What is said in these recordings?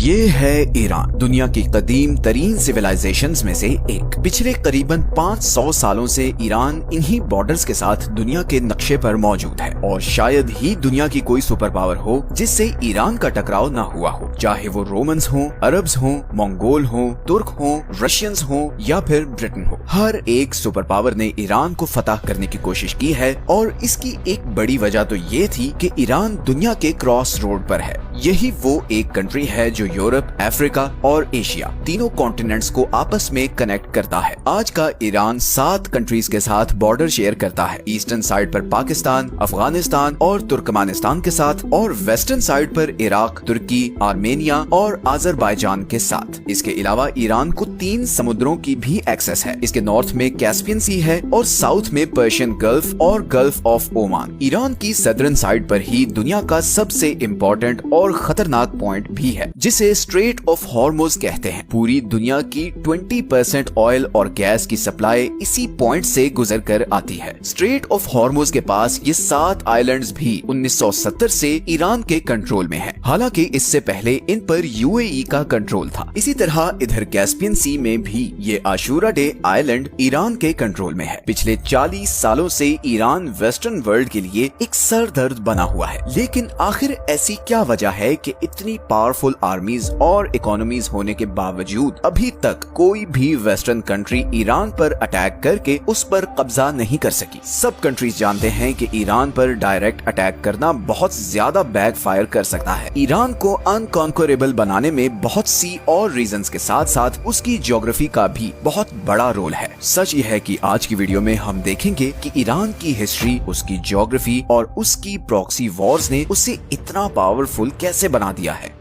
ये है ईरान, दुनिया की कदीम तरीन सिविलाइजेशंस में से एक। पिछले करीबन 500 सालों से ईरान इन्हीं बॉर्डर्स के साथ दुनिया के नक्शे पर मौजूद है और शायद ही दुनिया की कोई सुपर पावर हो जिससे ईरान का टकराव ना हुआ हो, चाहे वो रोमन्स हों, अरब्स हों, मंगोल हों, तुर्क हों, रशियंस हों या फिर ब्रिटेन हो। हर एक सुपर पावर ने ईरान को फतह करने की कोशिश की है और इसकी एक बड़ी वजह तो ये थी कि ईरान दुनिया के क्रॉस रोड पर है। यही वो एक कंट्री है जो यूरोप, अफ्रीका और एशिया तीनों कॉन्टिनेंट्स को आपस में कनेक्ट करता है। आज का ईरान 7 कंट्रीज के साथ बॉर्डर शेयर करता है। ईस्टर्न साइड पर पाकिस्तान, अफगानिस्तान और तुर्कमानिस्तान के साथ और वेस्टर्न साइड पर इराक, तुर्की, आर्मेनिया और अजरबैजान के साथ। इसके अलावा ईरान को 3 समुद्रों की भी एक्सेस है। इसके नॉर्थ में कैस्पियन सी है और साउथ में पर्शियन गल्फ और गल्फ ऑफ ओमान। ईरान की सदर्न साइड पर ही दुनिया का सबसे इम्पोर्टेंट और खतरनाक पॉइंट भी है जिसे स्ट्रेट ऑफ हॉर्मुज कहते हैं। पूरी दुनिया की 20% ऑयल और गैस की सप्लाई इसी पॉइंट से गुजर कर आती है। स्ट्रेट ऑफ हॉर्मुज के पास ये 7 आइलैंड्स भी 1970 से ईरान के कंट्रोल में है। हालांकि इससे पहले इन पर यूएई का कंट्रोल था। इसी तरह इधर कैस्पियन सी में भी ये आशूरा डे आइलैंड ईरान के कंट्रोल में है। पिछले 40 सालों से ईरान वेस्टर्न वर्ल्ड के लिए एक सरदर्द बना हुआ है। लेकिन आखिर ऐसी क्या वजह है कि इतनी पावरफुल आर्मीज और इकोनॉमीज होने के बावजूद अभी तक कोई भी वेस्टर्न कंट्री ईरान पर अटैक करके उस पर कब्जा नहीं कर सकी? सब कंट्रीज जानते हैं कि ईरान पर डायरेक्ट अटैक करना बहुत ज्यादा बैकफायर कर सकता है। ईरान को अनकॉन्करेबल बनाने में बहुत सी और रीजंस के साथ साथ उसकी ज्योग्राफी का भी बहुत बड़ा रोल है। सच यह है कि आज की वीडियो में हम देखेंगे कि ईरान की हिस्ट्री, उसकी ज्योग्राफी और उसकी प्रॉक्सी वॉर्स ने उसे इतना पावरफुल कैसे बना दिया है।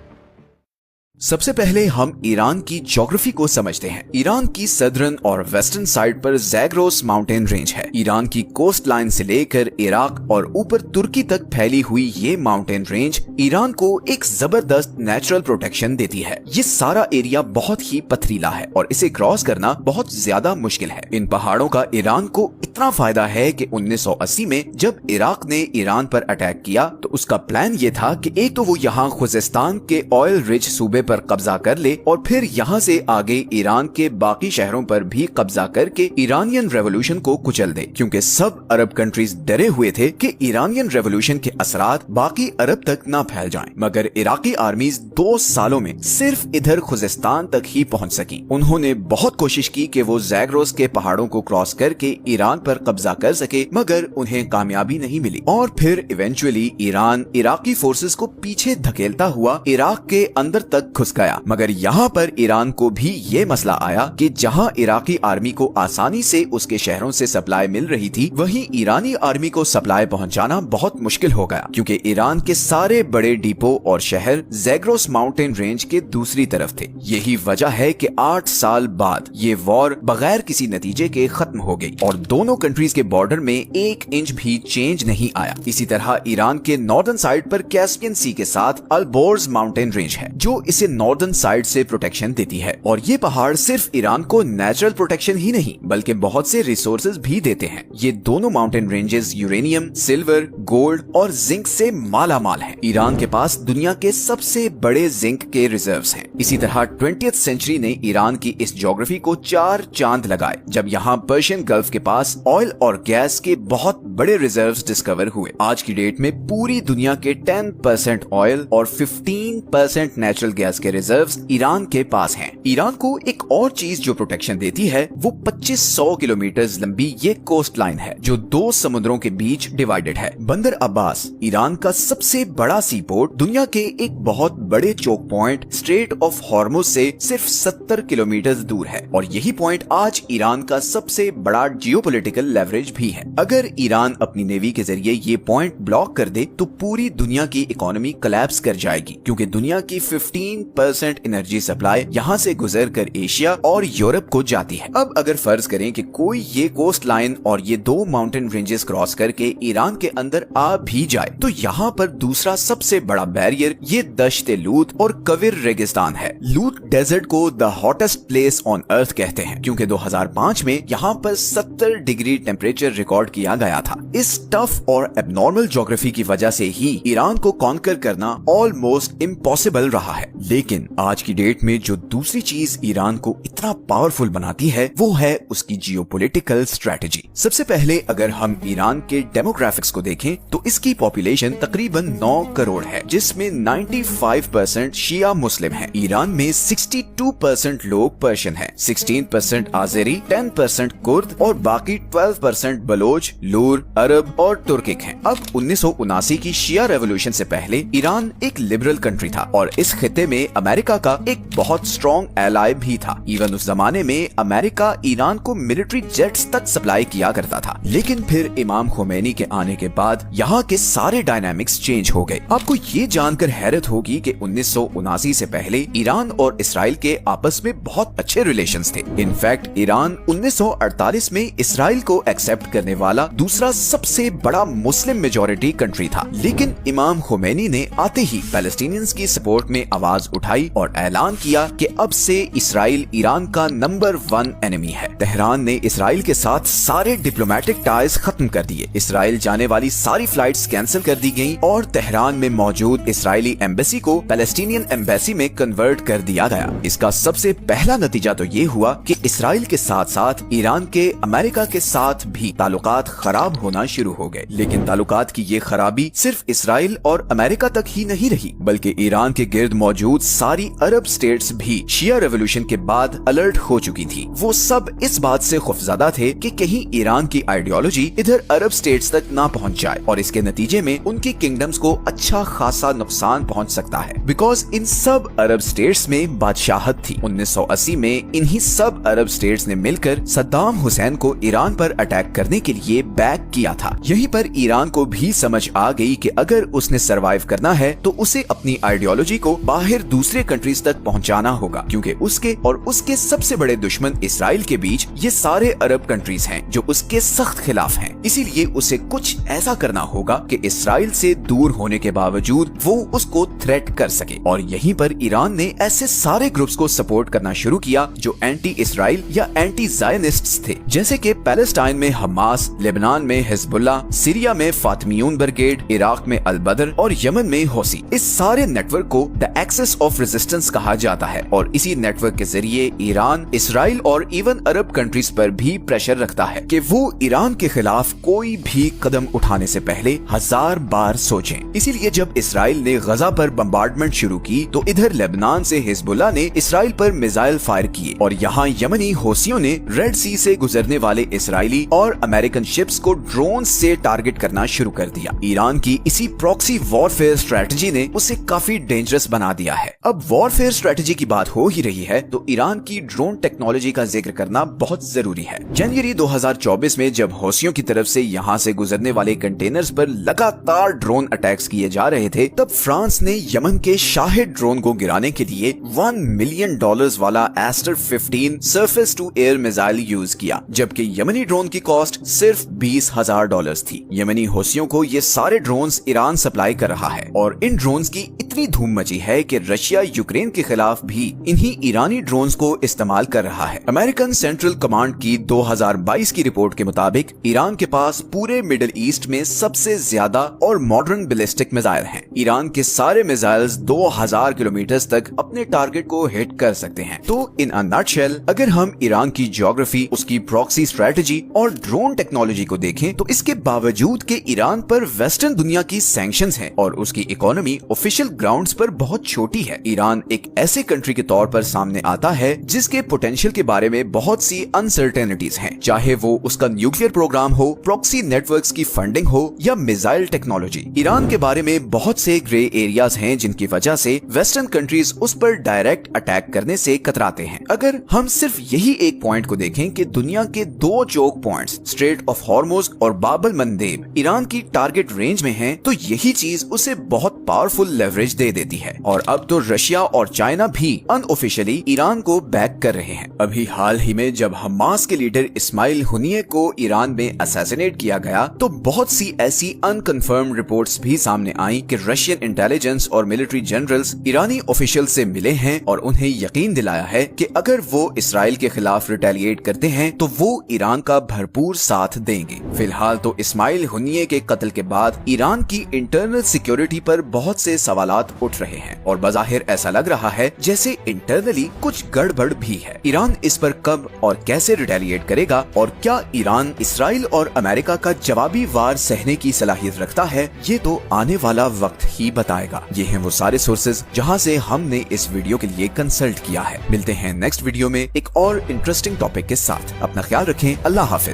सबसे पहले हम ईरान की ज्योग्राफी को समझते हैं। ईरान की सदर्न और वेस्टर्न साइड पर ज़ैग्रोस माउंटेन रेंज है। ईरान की कोस्ट लाइन से लेकर इराक और ऊपर तुर्की तक फैली हुई ये माउंटेन रेंज ईरान को एक जबरदस्त नेचुरल प्रोटेक्शन देती है। ये सारा एरिया बहुत ही पथरीला है और इसे क्रॉस करना बहुत ज्यादा मुश्किल है। इन पहाड़ों का ईरान को इतना फायदा है कि 1980 में जब इराक ने ईरान पर अटैक किया तो उसका प्लान ये था कि एक तो वो यहाँ खुजेस्तान के ऑयल रिच सूबे पर कब्जा कर ले और फिर यहाँ से आगे ईरान के बाकी शहरों पर भी कब्जा करके ईरानियन रेवोल्यूशन को कुचल दे, क्योंकि सब अरब कंट्रीज डरे हुए थे कि ईरानियन रेवोल्यूशन के असरात बाकी अरब तक ना फैल जाएं। मगर इराकी आर्मीज 2 सालों में सिर्फ इधर खुजेस्तान तक ही पहुंच सकी। उन्होंने बहुत कोशिश की कि वो ज़ैग्रोस के पहाड़ों को क्रॉस करके ईरान पर कब्जा कर सके, मगर उन्हें कामयाबी नहीं मिली और फिर इवेंचुअली ईरान इराकी फोर्सेस को पीछे धकेलता हुआ इराक के अंदर तक घुस गया। मगर यहाँ पर ईरान को भी ये मसला आया कि जहाँ इराकी आर्मी को आसानी से उसके शहरों से सप्लाई मिल रही थी, वहीं ईरानी आर्मी को सप्लाई पहुँचाना बहुत मुश्किल हो गया, क्योंकि ईरान के सारे बड़े डिपो और शहर ज़ैग्रोस माउंटेन रेंज के दूसरी तरफ थे। यही वजह है कि 8 साल बाद ये वॉर बगैर किसी नतीजे के खत्म हो गई और दोनों कंट्रीज के बॉर्डर में 1 इंच भी चेंज नहीं आया। इसी तरह ईरान के नॉर्दर्न साइड पर कैस्पियन सी के साथ अल्बोर्ज माउंटेन रेंज है जो इसे नॉर्दर्न साइड से प्रोटेक्शन देती है। और ये पहाड़ सिर्फ ईरान को नेचुरल प्रोटेक्शन ही नहीं बल्कि बहुत से रिसोर्सेज भी देते हैं। ये दोनों mountain ranges uranium, silver, gold और जिंक से माला माल है। ईरान के पास दुनिया के सबसे बड़े जिंक के रिजर्व्स हैं। इसी तरह 20th सेंचुरी ने ईरान की इस ज्योग्राफी को 4 चांद लगाए जब यहाँ पर्शियन गल्फ के पास ऑयल और गैस के बहुत बड़े रिजर्व्स डिस्कवर हुए। आज की डेट में पूरी दुनिया के 10% ऑयल और 15% नेचुरल गैस के रिजर्व्स ईरान के पास हैं। ईरान को एक और चीज जो प्रोटेक्शन देती है वो 2500 किलोमीटर लंबी ये कोस्ट लाइन है जो 2 समुद्रों के बीच डिवाइडेड है। बंदर अब्बास ईरान का सबसे बड़ा सी पोर्ट दुनिया के एक बहुत बड़े choke point strait of Hormuz से सिर्फ 70 किलोमीटर दूर है और यही पॉइंट आज ईरान का सबसे बड़ा जियोपॉलिटिकल लेवरेज भी है। अगर ईरान अपनी नेवी के जरिए ये पॉइंट ब्लॉक कर दे तो पूरी दुनिया की इकोनॉमी कोलैप्स कर जाएगी, क्योंकि दुनिया की 15% एनर्जी सप्लाई यहाँ से गुजर कर एशिया और यूरोप को जाती है। अब अगर फर्ज करें कि कोई ये कोस्ट लाइन और ये 2 माउंटेन रेंजेस क्रॉस करके ईरान के अंदर आ भी जाए तो यहाँ पर दूसरा सबसे बड़ा बैरियर ये दश्त लूत और कविर रेगिस्तान है। लूत डेजर्ट को the hottest place on earth कहते हैं, क्योंकि 2005 में यहाँ पर 70 डिग्री टेम्परेचर रिकॉर्ड किया गया था। इस टफ और एबनॉर्मल ज्योग्राफी की वजह से ही ईरान को कॉन्कर करना ऑलमोस्ट इम्पॉसिबल रहा है। लेकिन आज की डेट में जो दूसरी चीज ईरान को इतना पावरफुल बनाती है वो है उसकी जियोपॉलिटिकल स्ट्रेटजी। सबसे पहले अगर हम ईरान के डेमोग्राफिक्स को देखें तो इसकी पॉपुलेशन तकरीबन 9 करोड़ है, जिसमें 95% शिया मुस्लिम है। ईरान में 62% लोग पर्शियन है, 16% आज़ेरी, 10% कुर्द और बाकी 12% बलोच, लूर, अरब और तुर्किक हैं। अब 1979 की शिया रेवोल्यूशन से पहले ईरान एक लिबरल कंट्री था और इस खित्ते में अमेरिका का एक बहुत स्ट्रॉन्ग एलाय भी था। इवन उस जमाने में अमेरिका ईरान को मिलिट्री जेट्स तक सप्लाई किया करता था। लेकिन फिर इमाम खोमेनी के आने के बाद यहाँ के सारे डायनामिक्स चेंज हो गए। आपको ये जानकर हैरत होगी कि 1979 से पहले ईरान और इसराइल के आपस में बहुत अच्छे रिलेशंस थे। इनफैक्ट ईरान 1948 में इसराइल को एक्सेप्ट करने वाला दूसरा सबसे बड़ा मुस्लिम मेजॉरिटी कंट्री था। लेकिन इमाम खोमेनी ने आते ही पैलेस्टीनियंस की सपोर्ट में आवाज उठाई और ऐलान किया कि अब से इसराइल ईरान का नंबर 1 एनिमी है। तेहरान ने इसराइल के साथ सारे डिप्लोमेटिक टाइज खत्म कर दिए। इसराइल जाने वाली सारी फ्लाइट्स कैंसिल कर दी गईं और तेहरान में मौजूद इसराइली एम्बेसी को पैलेस्टीनियन एम्बेसी में कन्वर्ट कर दिया गया। इसका सबसे पहला नतीजा तो ये हुआ कि इसराइल के साथ साथ ईरान के अमेरिका के साथ भी ताल्लुकात खराब होना शुरू हो गए। लेकिन ताल्लुकात की ये खराबी सिर्फ इसराइल और अमेरिका तक ही नहीं रही, बल्कि ईरान के गिर्द मौजूद सारी अरब स्टेट्स भी शिया रेवोल्यूशन के बाद अलर्ट हो चुकी थी। वो सब इस बात से खौफजदा थे कि कहीं ईरान की आइडियोलॉजी इधर अरब स्टेट्स तक ना पहुंच जाए और इसके नतीजे में उनकी किंगडम्स को अच्छा खासा नुकसान पहुंच सकता है। बिकॉज इन सब अरब स्टेट्स में बादशाहत थी। 1980 में इन्हीं सब अरब स्टेट्स ने मिलकर सद्दाम हुसैन को ईरान पर अटैक करने के लिए बैक किया था। यहीं पर ईरान को भी समझ आ गई कि अगर उसने सरवाइव करना है तो उसे अपनी आइडियोलॉजी को बाहर दूसरे कंट्रीज तक पहुंचाना होगा, क्योंकि उसके और उसके सबसे बड़े दुश्मन इसराइल के बीच ये सारे अरब कंट्रीज हैं जो उसके सख्त खिलाफ हैं। इसीलिए उसे कुछ ऐसा करना होगा कि इसराइल से दूर होने के बावजूद वो उसको थ्रेट कर सके। और यहीं पर ईरान ने ऐसे सारे ग्रुप्स को सपोर्ट करना शुरू किया जो एंटी इसराइल या एंटी ज़ायनिस्ट्स थे, जैसे कि पैलेस्टाइन में हमास, लेबनान में हिजबुल्लाह, सीरिया में फातिमियून ब्रिगेड, इराक में अल बदर और यमन में हौसी। इस सारे नेटवर्क को द एक्सेस ऑफ रेजिस्टेंस कहा जाता है और इसी नेटवर्क के जरिए ईरान इसराइल और इवन अरब कंट्रीज पर भी प्रेशर रखता है कि वो ईरान के खिलाफ कोई भी कदम उठाने से पहले 1000 बार सोचें। इसीलिए जब इसराइल ने गजा पर बम्बार्डमेंट शुरू की तो इधर लेबनान से हिजबुल्लाह ने इसराइल पर मिसाइल फायर किए और यहाँ यमनी हौसियों ने रेड सी से गुजरने वाले इसराइली और अमेरिकन शिप्स को ड्रोन से टारगेट करना शुरू कर दिया। ईरान की इसी प्रॉक्सी वॉरफेयर स्ट्रेटजी ने उसे काफी डेंजरस बना दिया है। अब वॉरफेयर स्ट्रेटजी की बात हो ही रही है तो ईरान की ड्रोन टेक्नोलॉजी का जिक्र करना बहुत जरूरी है। जनवरी 2024 में जब हौसियों की तरफ से यहाँ से गुजरने वाले कंटेनर्स पर लगातार ड्रोन अटैक्स किए जा रहे थे, तब फ्रांस ने यमन के शाहिद ड्रोन को गिराने के लिए $1 मिलियन वाला Aster 15 surface to air missile use किया, जबकि यमनी ड्रोन की कॉस्ट सिर्फ $20,000 थी। यमनी हौसियों को ये सारे ड्रोन्स ईरान सप्लाई कर रहा है और इन ड्रोन्स की इतनी धूम मची है कि रशिया यूक्रेन के खिलाफ भी इन्हीं ईरानी ड्रोन्स को इस्तेमाल कर रहा है। अमेरिकन सेंट्रल कमांड की 2022 की रिपोर्ट के मुताबिक ईरान के पास पूरे मिडिल ईस्ट में सबसे ज्यादा और मॉडर्न बैलिस्टिक मिसाइल हैं। ईरान के सारे मिसाइल्स 2000 किलोमीटर तक अपने टारगेट को हिट कर सकते हैं। तो इन अ नटशेल अगर हम ईरान की ज्योग्राफी, उसकी प्रॉक्सी स्ट्रेटजी और ड्रोन टेक्नोलॉजी को देखें तो इसके बावजूद कि ईरान पर वेस्टर्न दुनिया की सैंक्शंस हैं और उसकी इकोनॉमी ऑफिशियल ग्राउंड्स पर बहुत छोटी है, ईरान एक ऐसे कंट्री के तौर पर सामने आता है जिसके पोटेंशियल के बारे में बहुत सी अनसर्टेनिटीज हैं, चाहे वो उसका न्यूक्लियर प्रोग्राम हो, प्रॉक्सी नेटवर्क्स की फंडिंग हो या मिसाइल टेक्नोलॉजी। ईरान के बारे में बहुत से ग्रे एरियाज हैं जिनकी वजह से वेस्टर्न कंट्रीज उस पर डायरेक्ट अटैक करने से कतराते हैं। अगर हम सिर्फ यही एक पॉइंट को देखें कि दुनिया के 2 choke points strait of Hormuz और बाब अल मंदेब ईरान की टारगेट रेंज में हैं, तो यही चीज उसे बहुत पावरफुल लेवरेज दे देती है। और अब तो रशिया और चाइना भी अनऑफिशियली ईरान को बैक कर रहे हैं। अभी हाल ही में जब हमास के लीडर इस्माइल हुनिये को ईरान में असैसिनेट किया गया तो बहुत सी ऐसी अनकन्फर्म रिपोर्ट्स भी सामने आई कि रशियन इंटेलिजेंस और मिलिट्री जनरल्स ईरानी ऑफिशियल से मिले हैं और उन्हें यकीन दिलाया है कि अगर वो इसराइल के खिलाफ रिटेलिएट करते हैं तो वो ईरान का भरपूर साथ देंगे। फिलहाल तो इस्माइल हुनिये के कत्ल के बाद ईरान की इंटरनल सिक्योरिटी पर बहुत से सवालात उठ रहे हैं और बाजार बज़ाहिर ऐसा लग रहा है जैसे इंटरनली कुछ गड़बड़ भी है। ईरान इस पर कब और कैसे रिटेलिएट करेगा और क्या ईरान इसराइल और अमेरिका का जवाबी वार सहने की सलाहियत रखता है, ये तो आने वाला वक्त ही बताएगा। ये हैं वो सारे सोर्सेज जहां से हमने इस वीडियो के लिए कंसल्ट किया है। मिलते हैं नेक्स्ट वीडियो में एक और इंटरेस्टिंग टॉपिक के साथ। अपना ख्याल रखें। अल्लाह हाफिज।